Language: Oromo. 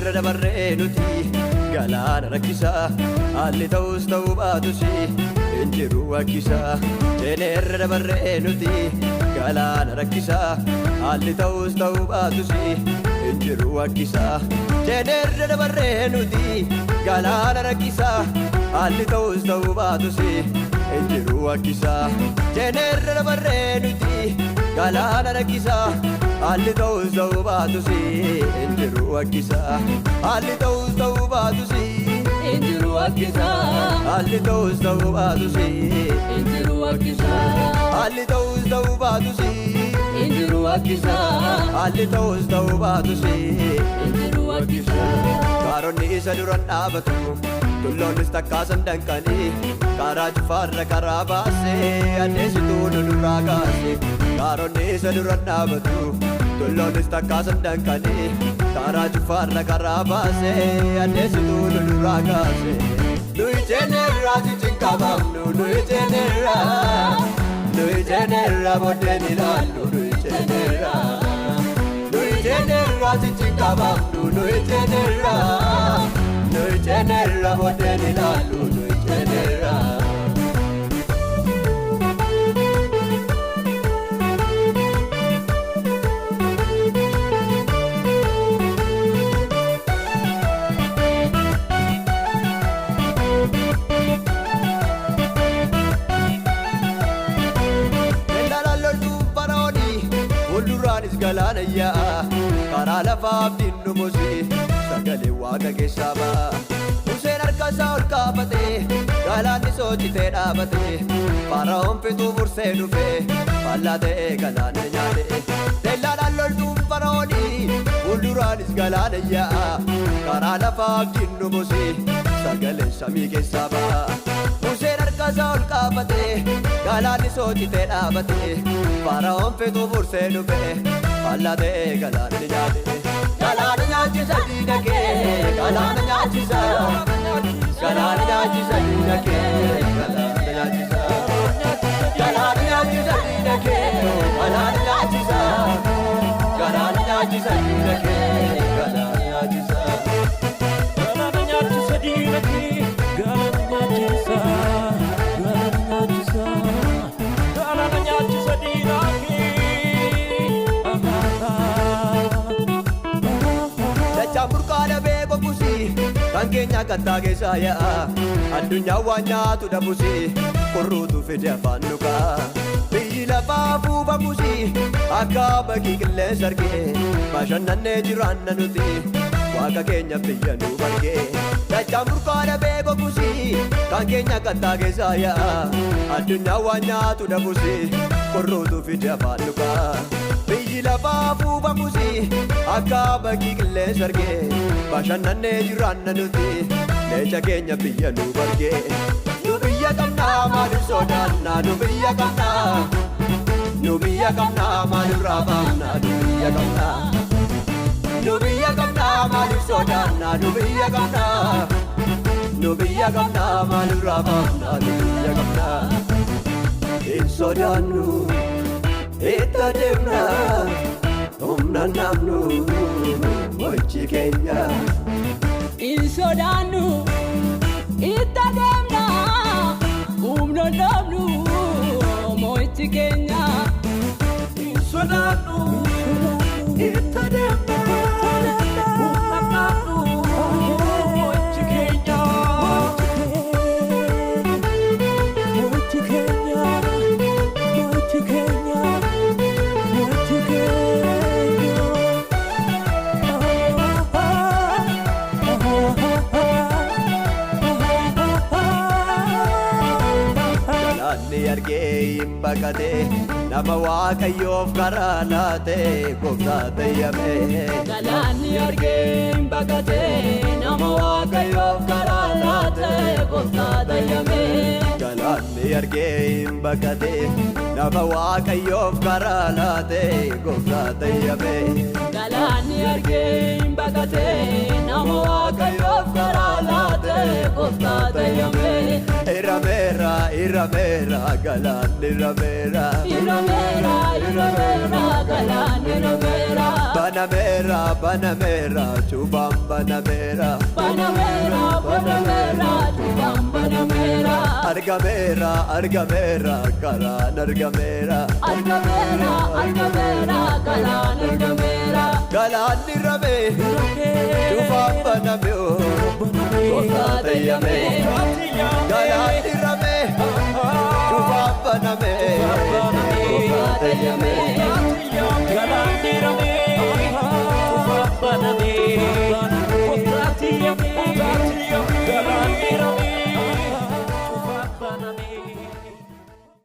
Jenerra dabarree nuti galaana rakkisaa haalli ta'us ta'uu baatus hin jiru akkisaa. Jenerra dabarree nuti galaana rakkisaa haalli ta'us ta'uu baatus hin jiru akkisaa. Jenerra dabarree nuti galaana rakkisaa haalli ta'us ta'uu baatus hin jiru akkisaa. Jenerra dabarree nuti galaana rakkisaa haalli ta'us ta'uu baatus hin jiru akkisaa. Haalli ta'us ta'uu baatus hin jiru akkisaa. haalli ta'us ta'uu baatus hin jiru akkisaa. haalli ta'us ta'uu baatus hin jiru akkisaa. haalli ta'us ta'uu baatus hin jiru akkisaa. Kaaronni isa duran dhaabatu tulloonnis takkaasan danqanii karaa cufaarra karaa baasee addeessituu nu duraa kaase. Kaaronni isa duran dhaabatu tulloonnis takkaasan danqanii karaa cufaarra karaa baasee addeessituu nu duraa kaase. Nuyi jenerraa cicin qabamnu nuyi jenerraa booddeen ilaallu nuyi jenerraa. Nuyi jenerraa cicin qabamnu nuyi jenerraa booddeen ilaallu nuyi jenerraa. Galaana yaa karaa lafaa abdiin dhumusi sagalee waaqa keessaa ba'a. Museen harkasaa ol kaafatee galaanni sochitee dhaabatee Fara'oon fixuu mursee dhufee faallaa ta'ee galaana nyaate. Leellaan loltuun Fara'oonii fuulduraanis galaana yaa karaa lafaa abdiin dhumusi sagalee samii keessaa ba'a. Museen harkasaa ol kaafatee galaanni sochitee dhaabatee Fara'oon fixuu mursee dhufee faallaa ta'ee galaana nyaate. Galaana nyaachisa diina kee galaana nyaachisa. Galaana nyaachisa diina kee galaana nyaachisa. Galaana nyaachisa diina kee galaana nyaachisa. Galaana nyaachisa diina kee galaana nyaachisa. Galaana nyaachisa diina kee galaana nyaachisa. Galaana nyaachisa. Galaana nyaachisa diina kee. Burqaadha beeko kusi kan keenya kattaa keessaa yaa'a. Addunyaa waan nyaatu dhabusi qorruutu fide afaan nukaa. Biyyi lafaa fuufamusi akka bakki qilleensa argee bashannannee jiraanna nuti waaqa keenya biyya nu bargee. Dachaan burqaadha beeko kusi kan keenya kattaa keessaa yaa'a. Addunyaa waan nyaatu dhabusi qorruutu fide afaan nukaa. Biyyi lafaa fuufamusi akka bakki qilleensa argee bashannannee jiraanna nuti leecha keenya biyya nu bargee. Nu biyya qabnaa maaliif sodaannaa nu biyya qabnaa. Nu biyya qabnaa maaliif raafaamnaa nu biyya qabnaa. Nu biyya qabnaa maaliif sodaannaa nu biyya qabnaa. Nu biyya qabnaa maaliif raafaamnaa nu biyya qabnaa. Hin sodaannu. Itti adeemna humna namnu mo'ichi keenya. Hin sodaannu itti adeemna humna namnu mo'ichi keenya. Hin sodaannu itti adeemna humna namnu mo'ichi keenya. Mo'ichi keenya. Mo'ichi keenya. Galaanni argee hin baqatee nama waaqayyoof karaa laatee gooftaa tayyamee. Galaanni argee hin baqatee nama waaqayyoof karaa laatee gooftaa tayyamee. Galaanni argee hin baqatee nama waaqayyoof karaa laatee gooftaa tayyamee. Galaanni argee hin baqatee nama waaqayyoof karaa laatee gooftaa tayyamee. Irameera irameera galaanni irameera. Irameera irameera galaanni irameera. Banamera, Banamera, Chubam Banamera, Banamera, Banamera, Chubam Banamera, Argamera, Argamera, Karan Argamera, Argamera, Argamera, Kalan Argamera, Galan Nirame, Chubam Banamyo, Kotatayame, Galan Nirame, Chubam Baname, Kotatayame, Galandirame, Baname, Galandirame.